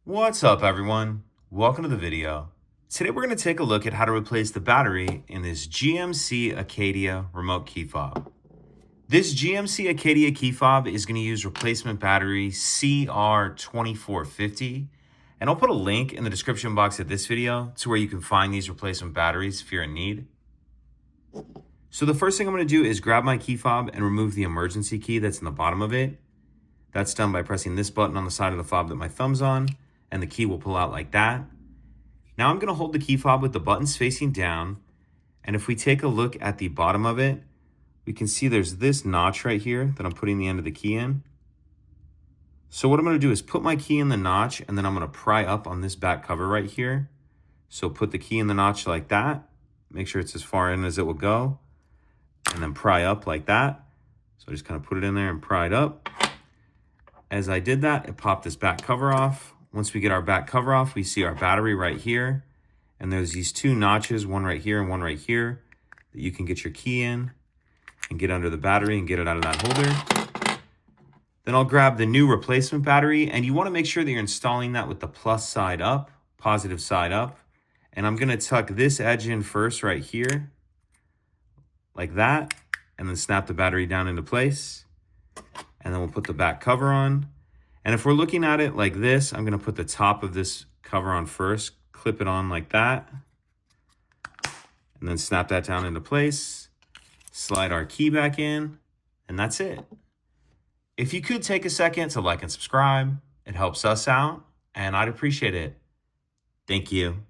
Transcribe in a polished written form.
What's up, everyone? Welcome to the video. Today we're going to take a look at how to replace the battery in this GMC Acadia remote key fob. This GMC Acadia key fob is going to use replacement battery CR2450, and I'll put a link in the description box of this video to where you can find these replacement batteries if you're in need. So the first thing I'm going to do is grab my key fob and remove the emergency key that's in the bottom of it. That's done by pressing this button on the side of the fob that my thumb's on, and the key will pull out like that. Now I'm going to hold the key fob with the buttons facing down, and if we take a look at the bottom of it, we can see there's this notch right here that I'm putting the end of the key in. So what I'm going to do is put my key in the notch, and then I'm going to pry up on this back cover right here. So put the key in the notch like that, make sure it's as far in as it will go, and then pry up like that. So I just kind of put it in there and pry it up. As I did that, it popped this back cover off. Once we get our back cover off, we see our battery right here. And there's these two notches, one right here and one right here, that you can get your key in and get under the battery and get it out of that holder. Then I'll grab the new replacement battery, and you want to make sure that you're installing that with the plus side up, positive side up. And I'm going to tuck this edge in first right here, like that, and then snap the battery down into place. And then we'll put the back cover on. And if we're looking at it like this, I'm going to put the top of this cover on first, clip it on like that, and then snap that down into place, slide our key back in, and that's it. If you could take a second to like and subscribe, it helps us out, and I'd appreciate it. Thank you.